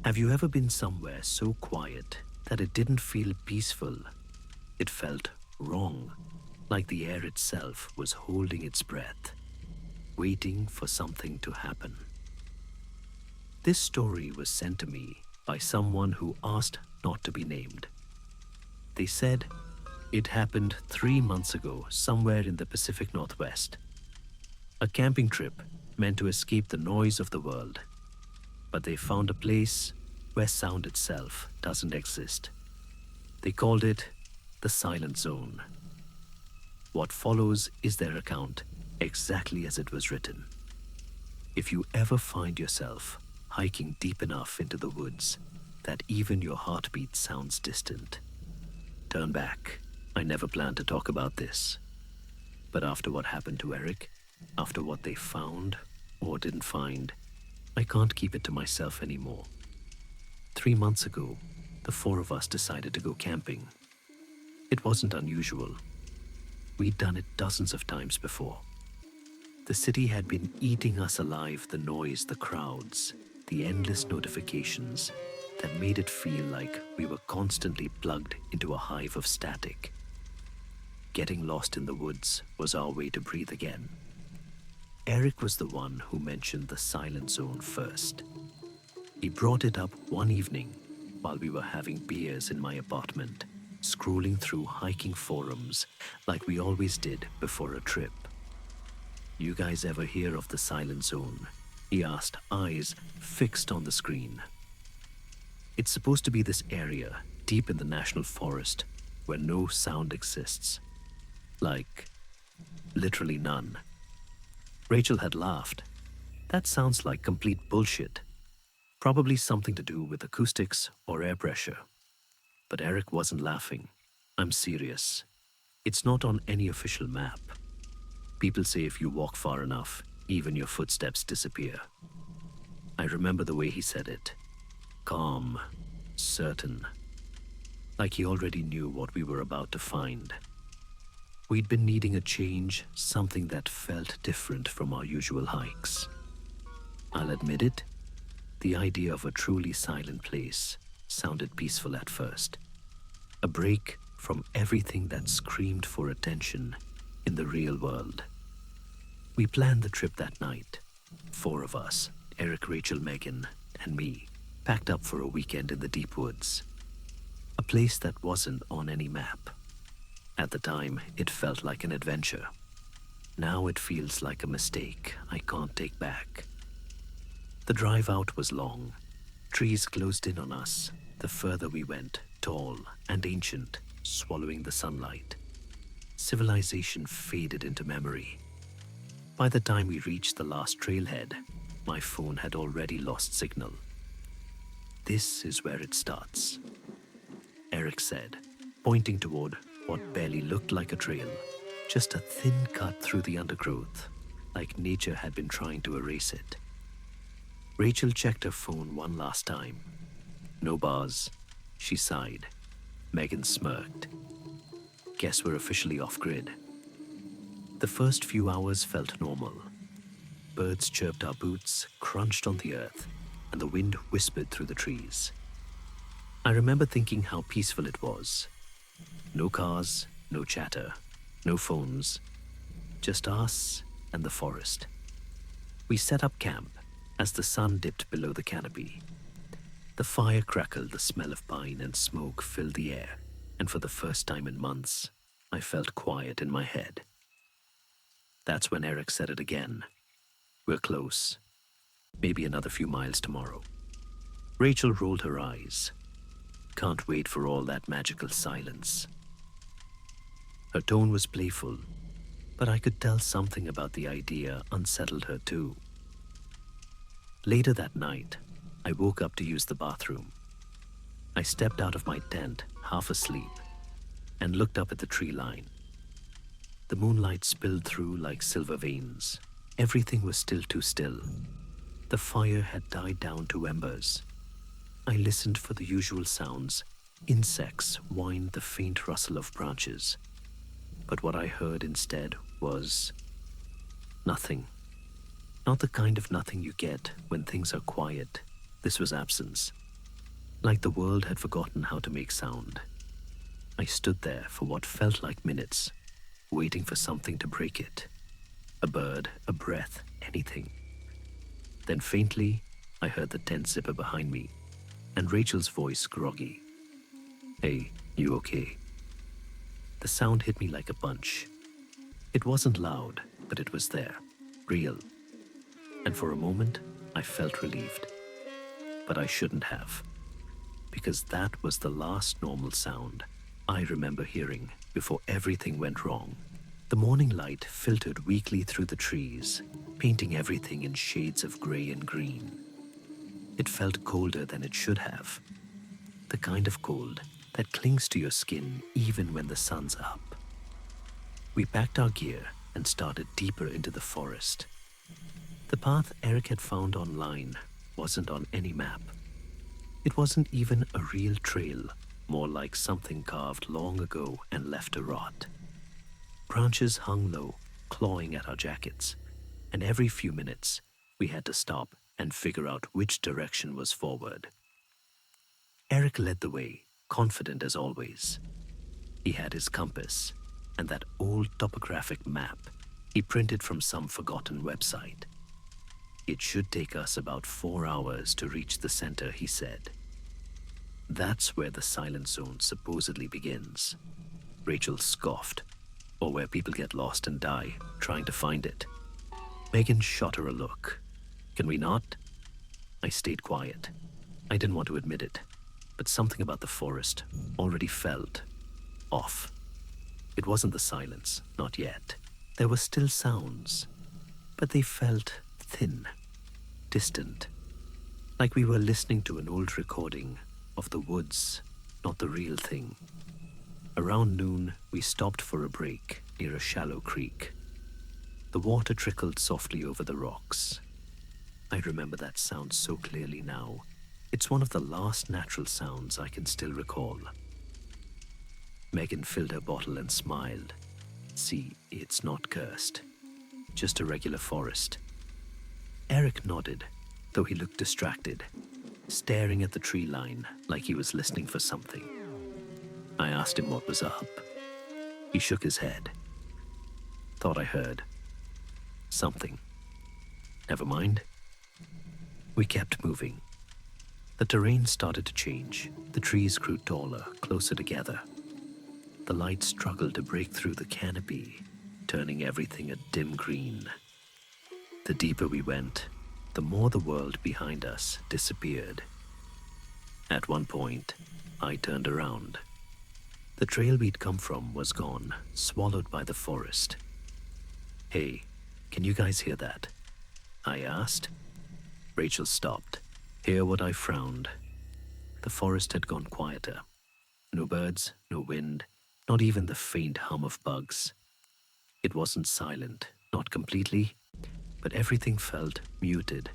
Have you ever been somewhere so quiet that it didn't feel peaceful? It felt wrong, like the air itself was holding its breath, waiting for something to happen. This story was sent to me by someone who asked not to be named. They said it happened 3 months ago somewhere in the Pacific Northwest. A camping trip meant to escape the noise of the world, but they found a place where sound itself doesn't exist. They called it the Silent Zone. What follows is their account, exactly as it was written. If you ever find yourself hiking deep enough into the woods that even your heartbeat sounds distant, turn back. I never planned to talk about this. But after what happened to Eric, after what they found or didn't find, I can't keep it to myself anymore. 3 months ago, the 4 of us decided to go camping. It wasn't unusual. We'd done it dozens of times before. The city had been eating us alive, the noise, the crowds, the endless notifications that made it feel like we were constantly plugged into a hive of static. Getting lost in the woods was our way to breathe again. Eric was the one who mentioned the Silent Zone first. He brought it up one evening while we were having beers in my apartment, scrolling through hiking forums like we always did before a trip. "You guys ever hear of the Silent Zone?" he asked, eyes fixed on the screen. It's supposed to be this area deep in the national forest where no sound exists. Like, literally none. Rachel had laughed. That sounds like complete bullshit. Probably something to do with acoustics or air pressure. But Eric wasn't laughing. "I'm serious. It's not on any official map. People say if you walk far enough, even your footsteps disappear." I remember the way he said it. Calm, certain. Like he already knew what we were about to find. We'd been needing a change, something that felt different from our usual hikes. I'll admit it, the idea of a truly silent place sounded peaceful at first. A break from everything that screamed for attention in the real world. We planned the trip that night. 4 of us, Eric, Rachel, Megan, and me, packed up for a weekend in the deep woods. A place that wasn't on any map. At the time, it felt like an adventure. Now it feels like a mistake I can't take back. The drive out was long. Trees closed in on us the further we went, tall and ancient, swallowing the sunlight. Civilization faded into memory. By the time we reached the last trailhead, my phone had already lost signal. "This is where it starts," Eric said, pointing toward what barely looked like a trail, just a thin cut through the undergrowth, like nature had been trying to erase it. Rachel checked her phone one last time. No bars. She sighed. Megan smirked. "Guess we're officially off-grid." The first few hours felt normal. Birds chirped our boots, crunched on the earth, and the wind whispered through the trees. I remember thinking how peaceful it was. No cars, no chatter, no phones, just us and the forest. We set up camp as the sun dipped below the canopy. The fire crackled, the smell of pine and smoke filled the air, and for the first time in months, I felt quiet in my head. That's when Eric said it again. "We're close. Maybe another few miles tomorrow." Rachel rolled her eyes. "Can't wait for all that magical silence." Her tone was playful, but I could tell something about the idea unsettled her too. Later that night, I woke up to use the bathroom. I stepped out of my tent, half asleep, and looked up at the tree line. The moonlight spilled through like silver veins. Everything was still too still. The fire had died down to embers. I listened for the usual sounds. Insects whined, the faint rustle of branches. But what I heard instead was nothing. Not the kind of nothing you get when things are quiet. This was absence. like the world had forgotten how to make sound. I stood there for what felt like minutes, waiting for something to break it. A bird, a breath, anything. Then faintly, I heard the tent zipper behind me, and Rachel's voice groggy. "Hey, you okay?" The sound hit me like a punch. It wasn't loud, but it was there, real. And for a moment, I felt relieved. But I shouldn't have, because that was the last normal sound I remember hearing before everything went wrong. The morning light filtered weakly through the trees, painting everything in shades of gray and green. It felt colder than it should have, the kind of cold that clings to your skin even when the sun's up. We packed our gear and started deeper into the forest. The path Eric had found online wasn't on any map. It wasn't even a real trail, more like something carved long ago and left to rot. Branches hung low, clawing at our jackets, and every few minutes we had to stop and figure out which direction was forward. Eric led the way, confident as always. He had his compass and that old topographic map he printed from some forgotten website. It should take us about 4 hours to reach the center, he said. That's where the silent zone supposedly begins. Rachel scoffed, or where people get lost and die trying to find it. Megan shot her a look. Can we not? I stayed quiet. I didn't want to admit it, but something about the forest already felt off. It wasn't the silence, not yet. There were still sounds, but they felt thin, distant, like we were listening to an old recording of the woods, not the real thing. Around noon, we stopped for a break near a shallow creek. The water trickled softly over the rocks. I remember that sound so clearly now. It's one of the last natural sounds I can still recall. Megan filled her bottle and smiled. See, it's not cursed. Just a regular forest. Eric nodded, though he looked distracted, staring at the tree line like he was listening for something. I asked him what was up. He shook his head. Thought I heard something. Never mind. We kept moving. The terrain started to change. The trees grew taller, closer together. The light struggled to break through the canopy, turning everything a dim green. The deeper we went, the more the world behind us disappeared. At one point, I turned around. The trail we'd come from was gone, swallowed by the forest. "Hey, can you guys hear that?" I asked. Rachel stopped. Hear what I frowned. The forest had gone quieter. No birds, no wind, not even the faint hum of bugs. It wasn't silent, not completely, but everything felt muted,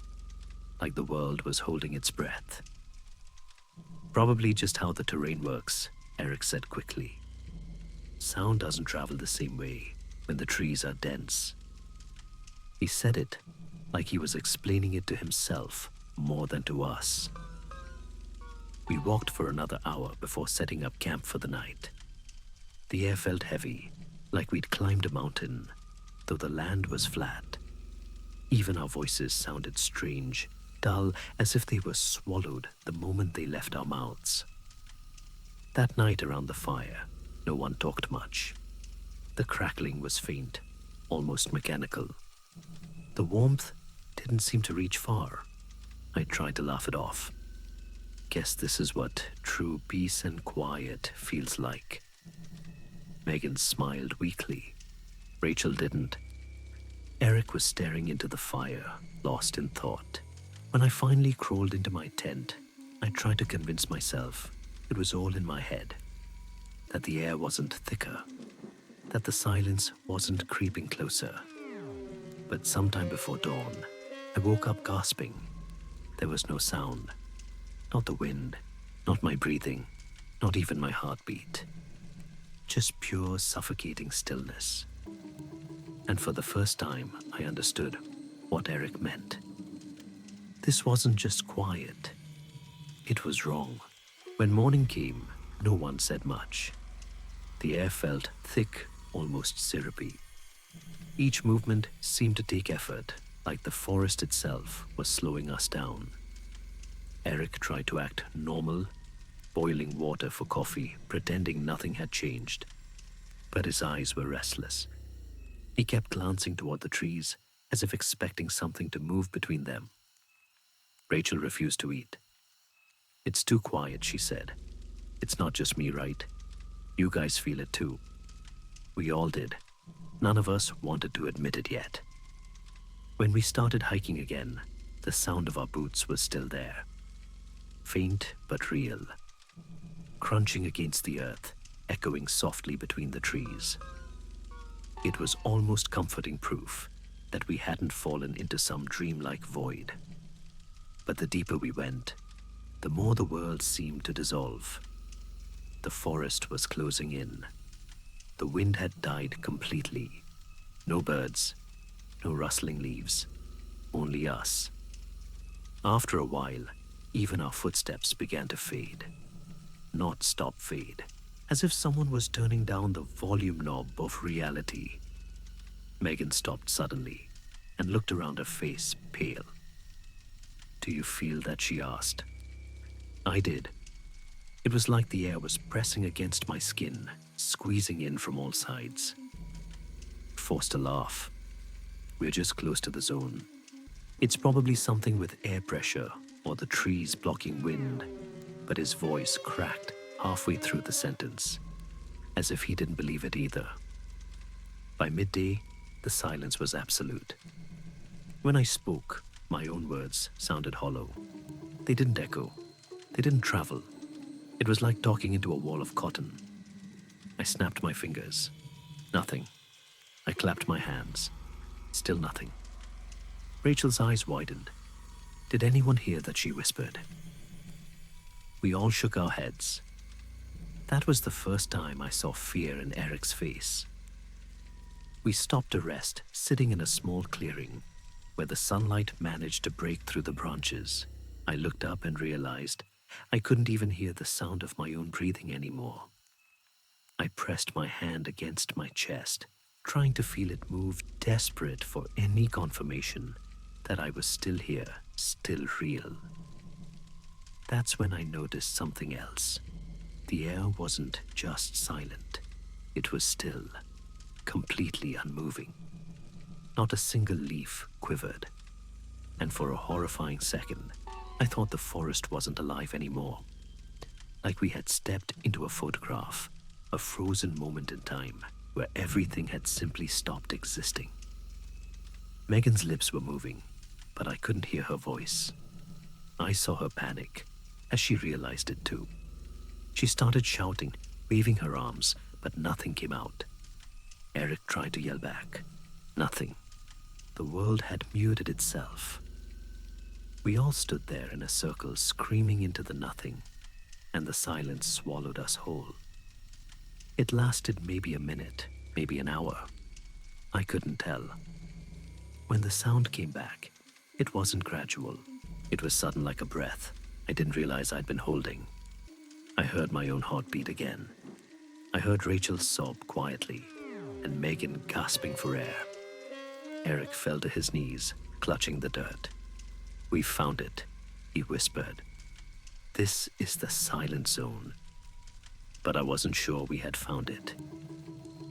like the world was holding its breath. Probably just how the terrain works, Eric said quickly. Sound doesn't travel the same way when the trees are dense. He said it like he was explaining it to himself more than to us. We walked for another hour before setting up camp for the night. The air felt heavy, like we'd climbed a mountain, though the land was flat. Even our voices sounded strange, dull, as if they were swallowed the moment they left our mouths. That night around the fire, no one talked much. The crackling was faint, almost mechanical. The warmth didn't seem to reach far. I tried to laugh it off. Guess this is what true peace and quiet feels like. Megan smiled weakly. Rachel didn't. Eric was staring into the fire, lost in thought. When I finally crawled into my tent, I tried to convince myself it was all in my head. That the air wasn't thicker. That the silence wasn't creeping closer. But sometime before dawn, I woke up gasping. There was no sound. Not the wind, not my breathing, not even my heartbeat. Just pure suffocating stillness. And for the first time, I understood what Eric meant. This wasn't just quiet. It was wrong. When morning came, no one said much. The air felt thick, almost syrupy. Each movement seemed to take effort, like the forest itself was slowing us down. Eric tried to act normal, boiling water for coffee, pretending nothing had changed. But his eyes were restless. He kept glancing toward the trees, as if expecting something to move between them. Rachel refused to eat. "It's too quiet," she said. "It's not just me, right? You guys feel it too." We all did. None of us wanted to admit it yet. When we started hiking again, the sound of our boots was still there. Faint but real. Crunching against the earth, echoing softly between the trees. It was almost comforting proof that we hadn't fallen into some dreamlike void. But the deeper we went, the more the world seemed to dissolve. The forest was closing in. The wind had died completely. No birds, no rustling leaves, only us. After a while, even our footsteps began to fade. Not stop fade, as if someone was turning down the volume knob of reality. Megan stopped suddenly and looked around, her face pale. "Do you feel that?" she asked. I did. It was like the air was pressing against my skin, squeezing in from all sides. Forced a laugh. "We're just close to the zone. It's probably something with air pressure or the trees blocking wind." But his voice cracked halfway through the sentence, as if he didn't believe it either. By midday, the silence was absolute. When I spoke, my own words sounded hollow. They didn't echo. They didn't travel. It was like talking into a wall of cotton. I snapped my fingers. Nothing. I clapped my hands. Still nothing. Rachel's eyes widened. "Did anyone hear that?" she whispered. We all shook our heads. That was the first time I saw fear in Eric's face. We stopped to rest, sitting in a small clearing where the sunlight managed to break through the branches. I looked up and realized I couldn't even hear the sound of my own breathing anymore. I pressed my hand against my chest, trying to feel it move, desperate for any confirmation that I was still here, still real. That's when I noticed something else. The air wasn't just silent. It was still, completely unmoving. Not a single leaf quivered. And for a horrifying second, I thought the forest wasn't alive anymore. Like we had stepped into a photograph, a frozen moment in time where everything had simply stopped existing. Megan's lips were moving, but I couldn't hear her voice. I saw her panic as she realized it too. She started shouting, waving her arms, but nothing came out. Eric tried to yell back. Nothing. The world had muted itself. We all stood there in a circle, screaming into the nothing, and the silence swallowed us whole. It lasted maybe a minute, maybe an hour. I couldn't tell. When the sound came back, it wasn't gradual. It was sudden, like a breath I didn't realize I'd been holding. I heard my own heartbeat again. I heard Rachel sob quietly, and Megan gasping for air. Eric fell to his knees, clutching the dirt. "We found it," he whispered. "This is the silent zone." But I wasn't sure we had found it.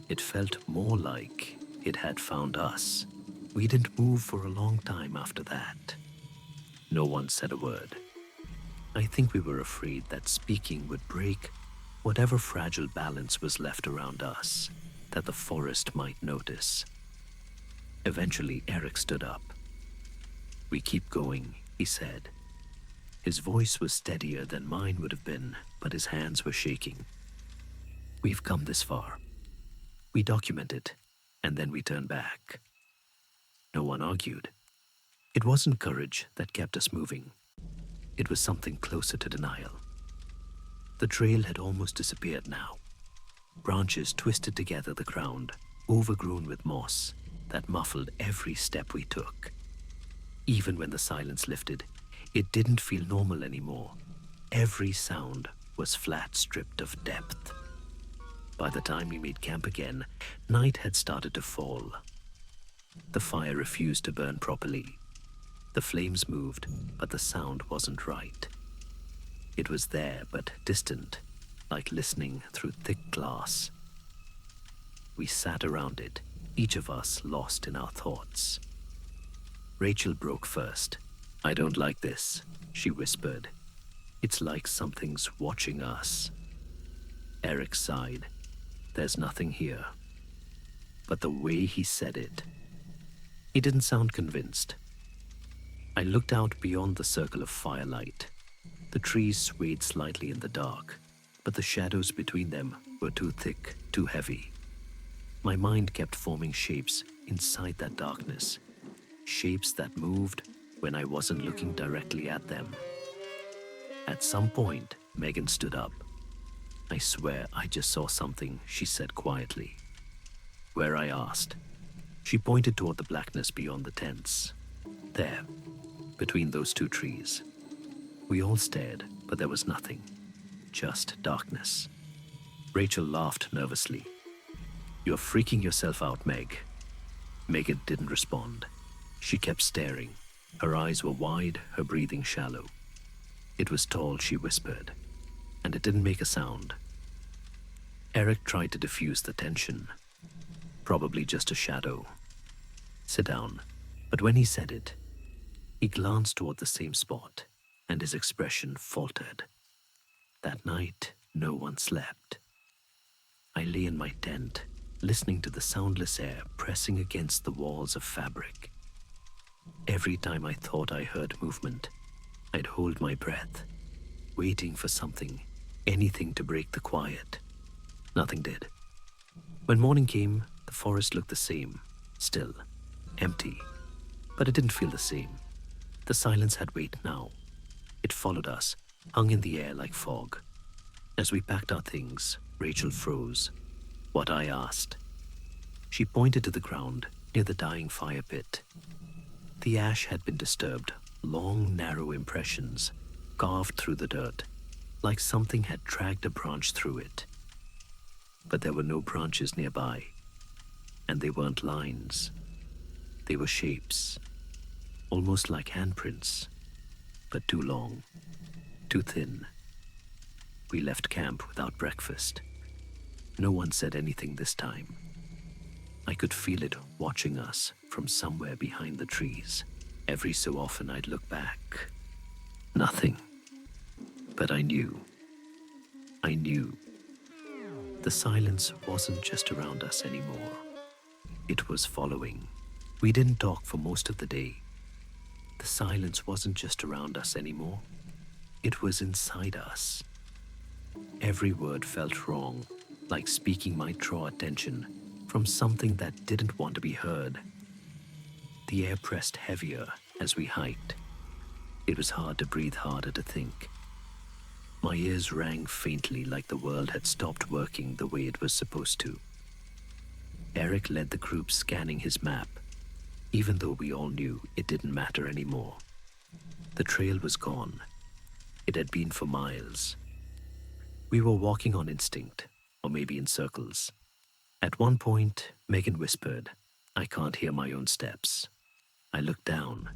It felt more like it had found us. We didn't move for a long time after that. No one said a word. I think we were afraid that speaking would break whatever fragile balance was left around us, that the forest might notice. Eventually, Eric stood up. "We keep going," he said. His voice was steadier than mine would have been, but his hands were shaking. "We've come this far. We document it, and then we turn back." No one argued. It wasn't courage that kept us moving. It was something closer to denial. The trail had almost disappeared now. Branches twisted together the ground, overgrown with moss, that muffled every step we took. Even when the silence lifted, it didn't feel normal anymore. Every sound was flat, stripped of depth. By the time we made camp again, night had started to fall. The fire refused to burn properly. The flames moved, but the sound wasn't right. It was there, but distant, like listening through thick glass. We sat around it, each of us lost in our thoughts. Rachel broke first. "I don't like this," she whispered. "It's like something's watching us." Eric sighed. "There's nothing here." But the way he said it, he didn't sound convinced. I looked out beyond the circle of firelight. The trees swayed slightly in the dark, but the shadows between them were too thick, too heavy. My mind kept forming shapes inside that darkness, shapes that moved when I wasn't looking directly at them. At some point, Megan stood up. "I swear I just saw something," she said quietly. "Where?" I asked. She pointed toward the blackness beyond the tents. "There, between those two trees." We all stared, but there was nothing. Just darkness. Rachel laughed nervously. "You're freaking yourself out, Meg." Megan didn't respond. She kept staring. Her eyes were wide, her breathing shallow. "It was tall," she whispered, "and it didn't make a sound." Eric tried to diffuse the tension. "Probably just a shadow. Sit down." But when he said it, he glanced toward the same spot, and his expression faltered. That night, no one slept. I lay in my tent, listening to the soundless air pressing against the walls of fabric. Every time I thought I heard movement, I'd hold my breath, waiting for something, anything to break the quiet. Nothing did. When morning came, the forest looked the same, still, empty, but it didn't feel the same. The silence had weight now. It followed us, hung in the air like fog. As we packed our things, Rachel froze. "What?" I asked. She pointed to the ground near the dying fire pit. The ash had been disturbed, long, narrow impressions, carved through the dirt, like something had dragged a branch through it. But there were no branches nearby, and they weren't lines. They were shapes, almost like handprints, but too long, too thin. We left camp without breakfast. No one said anything this time. I could feel it watching us from somewhere behind the trees. Every so often I'd look back. Nothing. But I knew. I knew. The silence wasn't just around us anymore. It was following. We didn't talk for most of the day. The silence wasn't just around us anymore. It was inside us. Every word felt wrong, like speaking might draw attention from something that didn't want to be heard. The air pressed heavier as we hiked. It was hard to breathe, harder to think. My ears rang faintly, like the world had stopped working the way it was supposed to. Eric led the group, scanning his map, even though we all knew it didn't matter anymore. The trail was gone. It had been for miles. We were walking on instinct, or maybe in circles. At one point, Megan whispered, "I can't hear my own steps." I looked down.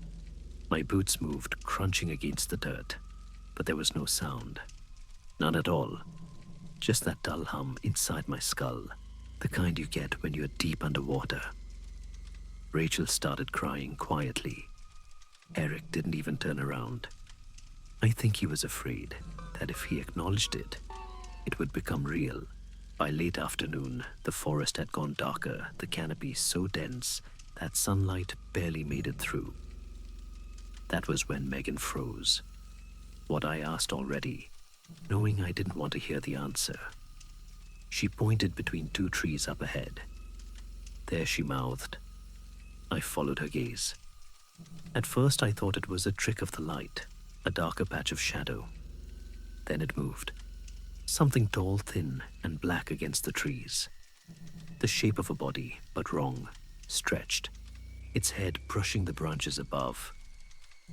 My boots moved, crunching against the dirt, but there was no sound. None at all. Just that dull hum inside my skull, the kind you get when you're deep underwater. Rachel started crying quietly. Eric didn't even turn around. I think he was afraid that if he acknowledged it, it would become real. By late afternoon, the forest had gone darker, the canopy so dense that sunlight barely made it through. That was when Megan froze. What I asked already, knowing I didn't want to hear the answer. She pointed between two trees up ahead. There, she mouthed. I followed her gaze. At first I thought it was a trick of the light, a darker patch of shadow. Then it moved. Something tall, thin, and black against the trees. The shape of a body, but wrong, stretched, its head brushing the branches above.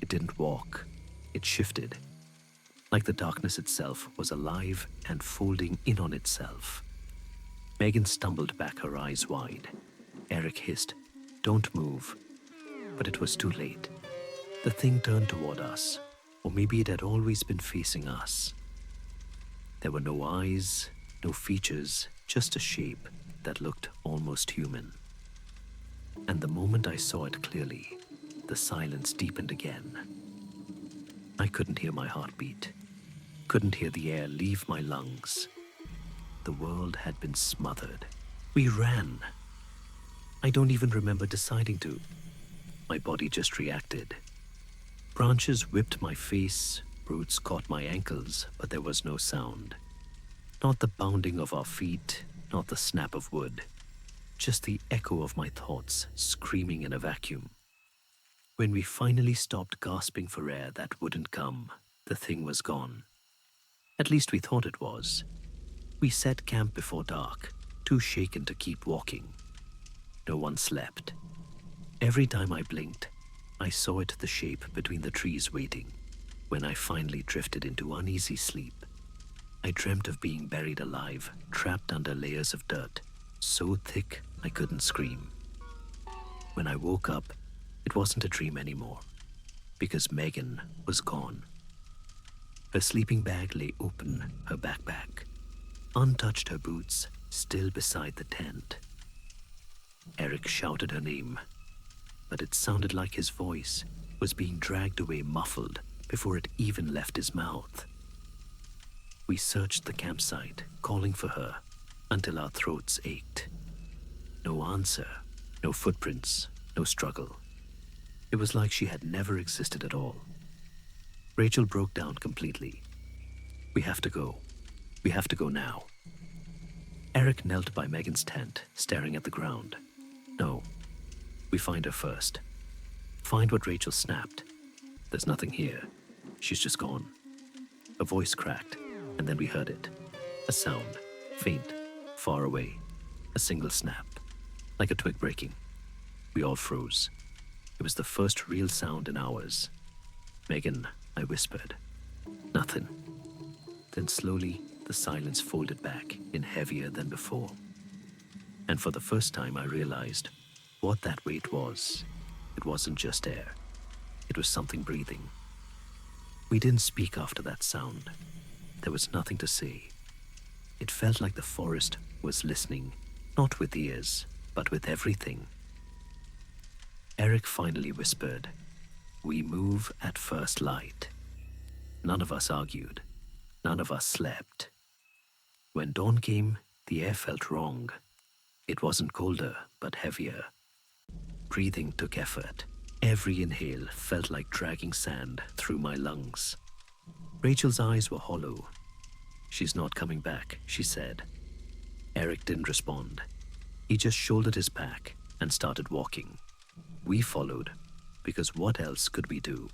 It didn't walk. It shifted. like the darkness itself was alive and folding in on itself. Megan stumbled back, her eyes wide. Eric hissed, "Don't move." But it was too late. The thing turned toward us, or maybe it had always been facing us. There were no eyes, no features, just a shape that looked almost human. And the moment I saw it clearly, the silence deepened again. I couldn't hear my heartbeat, couldn't hear the air leave my lungs. The world had been smothered. We ran. I don't even remember deciding to. My body just reacted. Branches whipped my face, roots caught my ankles, but there was no sound. Not the bounding of our feet, not the snap of wood. Just the echo of my thoughts screaming in a vacuum. When we finally stopped gasping for air that wouldn't come, the thing was gone. At least we thought it was. We set camp before dark, too shaken to keep walking. No one slept. Every time I blinked, I saw it, the shape between the trees waiting. When I finally drifted into uneasy sleep, I dreamt of being buried alive, trapped under layers of dirt, so thick I couldn't scream. When I woke up, it wasn't a dream anymore, because Megan was gone. Her sleeping bag lay open, her backpack, untouched, her boots still beside the tent. Eric shouted her name, but it sounded like his voice was being dragged away muffled before it even left his mouth. We searched the campsite, calling for her, until our throats ached. No answer, no footprints, no struggle. It was like she had never existed at all. Rachel broke down completely. "We have to go. We have to go now." Eric knelt by Megan's tent, staring at the ground. "No. We find her first. Find what Rachel snapped. There's nothing here. She's just gone." A voice cracked, and then we heard it. A sound, faint, far away. A single snap, like a twig breaking. We all froze. It was the first real sound in hours. "Megan," I whispered. Nothing. Then slowly, the silence folded back in heavier than before. And for the first time, I realized what that weight was. It wasn't just air. It was something breathing. We didn't speak after that sound. There was nothing to say. It felt like the forest was listening, not with ears, but with everything. Eric finally whispered, "We move at first light." None of us argued. None of us slept. When dawn came, the air felt wrong. It wasn't colder, but heavier. Breathing took effort. Every inhale felt like dragging sand through my lungs. Rachel's eyes were hollow. "She's not coming back," she said. Eric didn't respond. He just shouldered his pack and started walking. We followed, because what else could we do?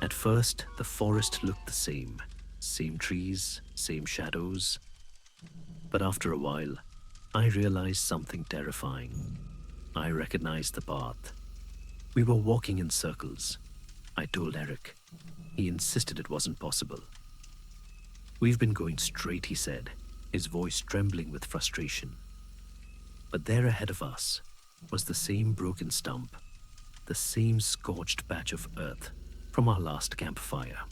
At first, the forest looked the same. Same trees, same shadows. But after a while, I realized something terrifying. I recognized the path. We were walking in circles. I told Eric. He insisted it wasn't possible. "We've been going straight," he said, his voice trembling with frustration. But there ahead of us was the same broken stump, the same scorched patch of earth from our last campfire.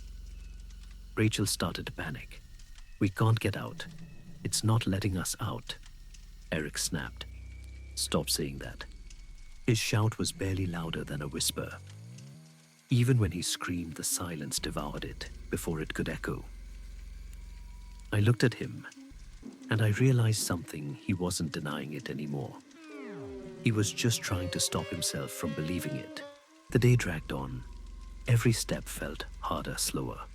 Rachel started to panic. "We can't get out. It's not letting us out." Eric snapped. "Stop saying that." His shout was barely louder than a whisper. Even when he screamed, the silence devoured it before it could echo. I looked at him, and I realized something. He wasn't denying it anymore. He was just trying to stop himself from believing it. The day dragged on. Every step felt harder, slower.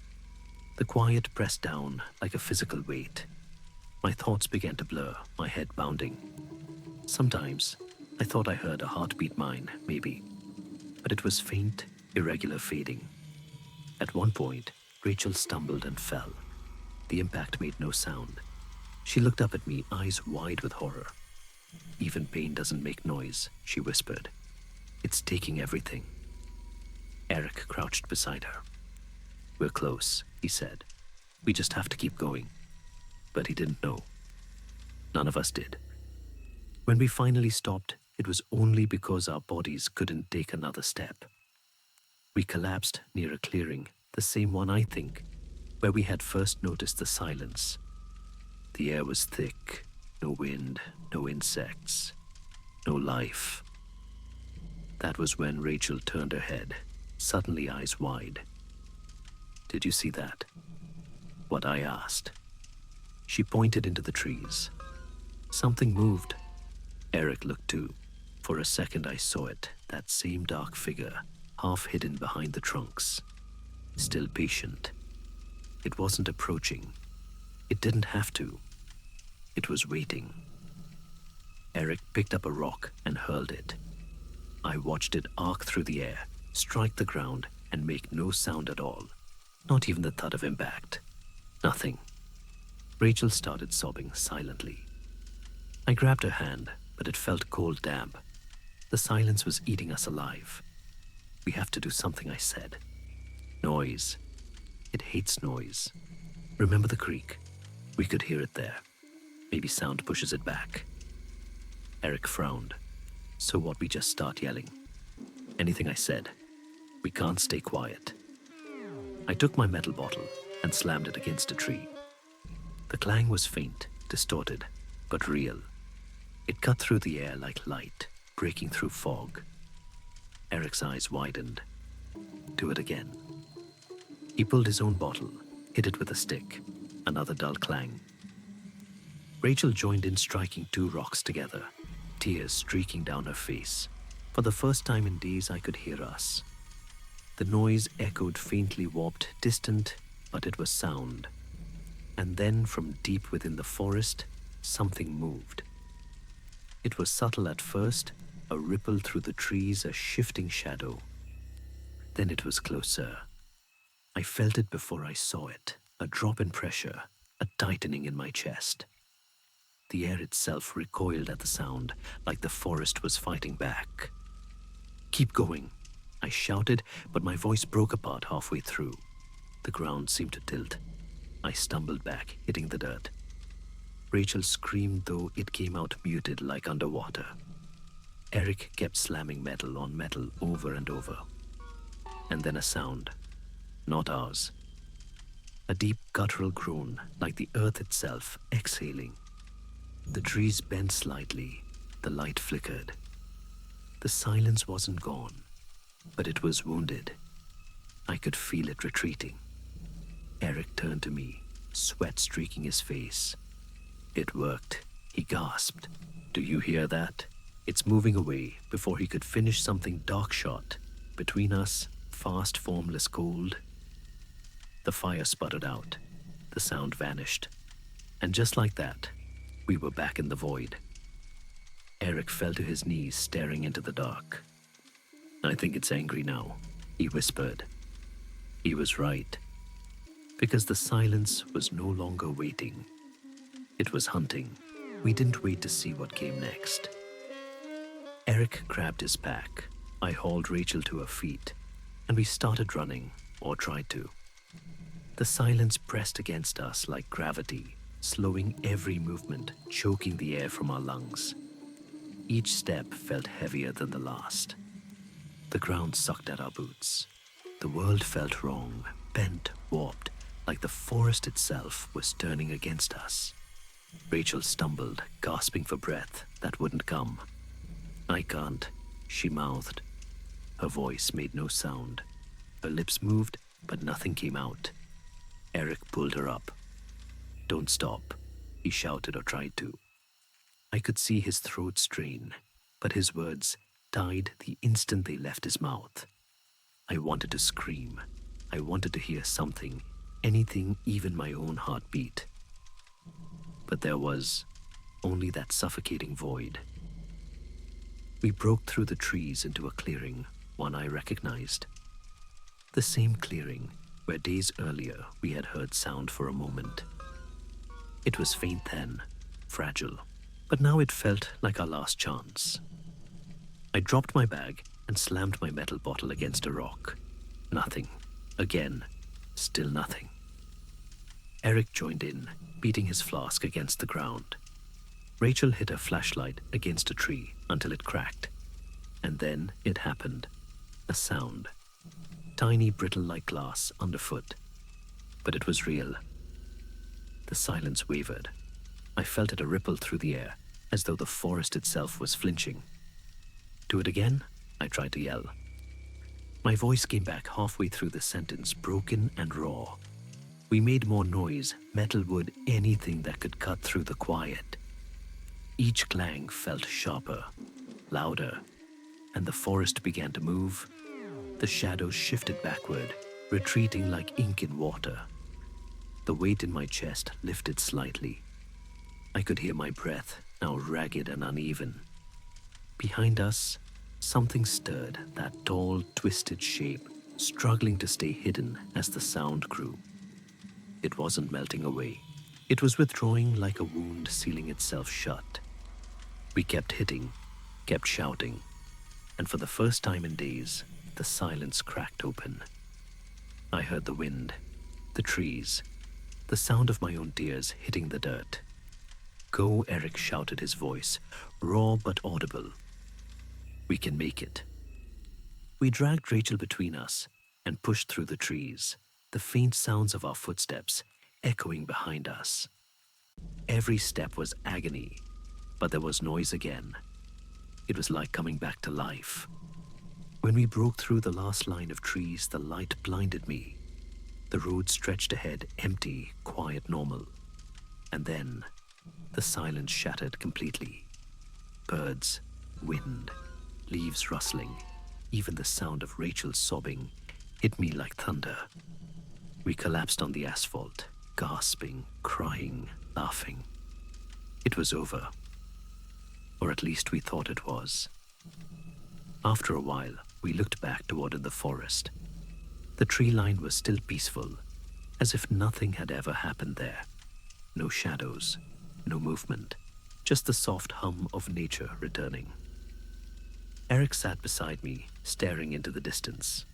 The quiet pressed down like a physical weight. My thoughts began to blur, my head bounding. Sometimes I thought I heard a heartbeat mine, maybe, but it was faint, irregular, fading. At one point, Rachel stumbled and fell. The impact made no sound. She looked up at me, eyes wide with horror. "Even pain doesn't make noise," she whispered. "It's taking everything." Eric crouched beside her. "We're close," he said. "We just have to keep going." But he didn't know. None of us did. When we finally stopped, it was only because our bodies couldn't take another step. We collapsed near a clearing, the same one, I think, where we had first noticed the silence. The air was thick, no wind, no insects, no life. That was when Rachel turned her head, suddenly eyes wide. "Did you see that?" What I asked. She pointed into the trees. Something moved. Eric looked too. For a second I saw it, that same dark figure, half hidden behind the trunks. Still patient. It wasn't approaching. It didn't have to. It was waiting. Eric picked up a rock and hurled it. I watched it arc through the air, strike the ground, and make no sound at all. Not even the thud of impact. Nothing. Rachel started sobbing silently. I grabbed her hand, but it felt cold damp. The silence was eating us alive. "We have to do something," I said. "Noise. It hates noise. Remember the creek? We could hear it there. Maybe sound pushes it back." Eric frowned. "So what, we just start yelling?" "Anything," I said. "We can't stay quiet." I took my metal bottle and slammed it against a tree. The clang was faint, distorted, but real. It cut through the air like light, breaking through fog. Eric's eyes widened. "Do it again." He pulled his own bottle, hit it with a stick. Another dull clang. Rachel joined in, striking two rocks together, tears streaking down her face. For the first time in days, I could hear us. The noise echoed faintly, warped, distant, but it was sound. And then, from deep within the forest, something moved. It was subtle at first, a ripple through the trees, a shifting shadow. Then it was closer. I felt it before I saw it, a drop in pressure, a tightening in my chest. The air itself recoiled at the sound, like the forest was fighting back. "Keep going," I shouted, but my voice broke apart halfway through. The ground seemed to tilt. I stumbled back, hitting the dirt. Rachel screamed, though it came out muted like underwater. Eric kept slamming metal on metal over and over. And then a sound. Not ours. A deep guttural groan, like the earth itself, exhaling. The trees bent slightly. The light flickered. The silence wasn't gone, but it was wounded. I could feel it retreating. Eric turned to me, sweat streaking his face. "It worked," he gasped. "Do you hear that?" It's moving away. Before he could finish, something dark shot. Between us, fast, formless cold. The fire sputtered out. The sound vanished. And just like that, we were back in the void. Eric fell to his knees, staring into the dark. "I think it's angry now," he whispered. He was right. Because the silence was no longer waiting. It was hunting. We didn't wait to see what came next. Eric grabbed his pack. I hauled Rachel to her feet, and we started running, or tried to. The silence pressed against us like gravity, slowing every movement, choking the air from our lungs. Each step felt heavier than the last. The ground sucked at our boots. The world felt wrong, bent, warped, like the forest itself was turning against us. Rachel stumbled, gasping for breath that wouldn't come. "I can't," she mouthed. Her voice made no sound. Her lips moved, but nothing came out. Eric pulled her up. "Don't stop," he shouted, or tried to. I could see his throat strain, but his words died the instant they left his mouth. I wanted to scream. I wanted to hear something, anything, even my own heartbeat. But there was only that suffocating void. We broke through the trees into a clearing, one I recognized. The same clearing where days earlier we had heard sound for a moment. It was faint then, fragile, but now it felt like our last chance. I dropped my bag and slammed my metal bottle against a rock. Nothing. Again. Still nothing. Eric joined in, beating his flask against the ground. Rachel hit her flashlight against a tree until it cracked. And then it happened. A sound. Tiny, brittle-like glass underfoot. But it was real. The silence wavered. I felt it a ripple through the air, as though the forest itself was flinching. "Do it again?" I tried to yell. My voice came back halfway through the sentence, broken and raw. We made more noise, metal wood, anything that could cut through the quiet. Each clang felt sharper, louder, and the forest began to move. The shadows shifted backward, retreating like ink in water. The weight in my chest lifted slightly. I could hear my breath, now ragged and uneven. Behind us, something stirred, that tall, twisted shape, struggling to stay hidden as the sound grew. It wasn't melting away. It was withdrawing like a wound sealing itself shut. We kept hitting, kept shouting, and for the first time in days, the silence cracked open. I heard the wind, the trees, the sound of my own tears hitting the dirt. "Go," Eric shouted, his voice, raw but audible. "We can make it." We dragged Rachel between us and pushed through the trees, the faint sounds of our footsteps echoing behind us. Every step was agony, but there was noise again. It was like coming back to life. When we broke through the last line of trees, the light blinded me. The road stretched ahead, empty, quiet, normal. And then, the silence shattered completely. Birds, wind, leaves rustling, even the sound of Rachel sobbing hit me like thunder. We collapsed on the asphalt, gasping, crying, laughing. It was over. Or at least we thought it was. After a while, we looked back toward the forest. The tree line was still peaceful, as if nothing had ever happened there. No shadows, no movement, just the soft hum of nature returning. Eric sat beside me, staring into the distance.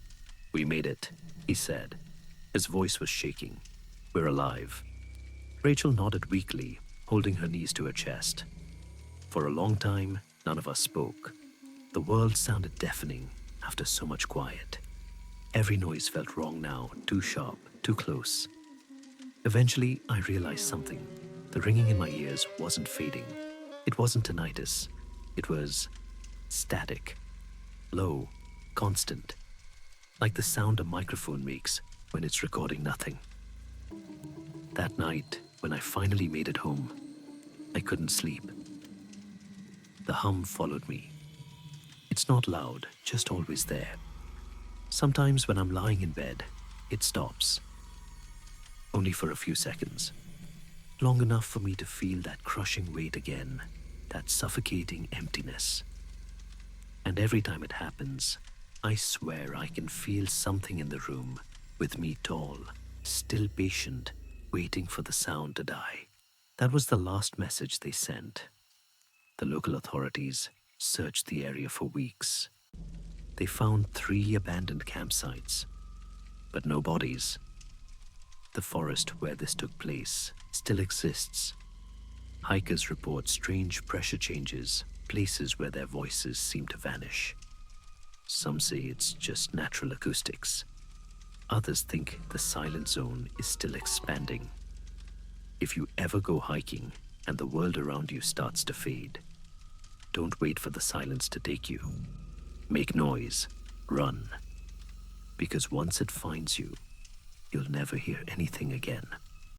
"We made it," he said. His voice was shaking. "We're alive." Rachel nodded weakly, holding her knees to her chest. For a long time, none of us spoke. The world sounded deafening after so much quiet. Every noise felt wrong now, too sharp, too close. Eventually, I realized something. The ringing in my ears wasn't fading. It wasn't tinnitus. It was static, low, constant, like the sound a microphone makes when it's recording nothing. That night, when I finally made it home, I couldn't sleep. The hum followed me. It's not loud, just always there. Sometimes when I'm lying in bed, it stops. Only for a few seconds. Long enough for me to feel that crushing weight again, that suffocating emptiness. And every time it happens, I swear I can feel something in the room, with me tall, still patient, waiting for the sound to die. That was the last message they sent. The local authorities searched the area for weeks. They found 3 abandoned campsites, but no bodies. The forest where this took place still exists. Hikers report strange pressure changes, places where their voices seem to vanish. Some say it's just natural acoustics. Others think the silent zone is still expanding. If you ever go hiking and the world around you starts to fade, don't wait for the silence to take you. Make noise, run. Because once it finds you, you'll never hear anything again.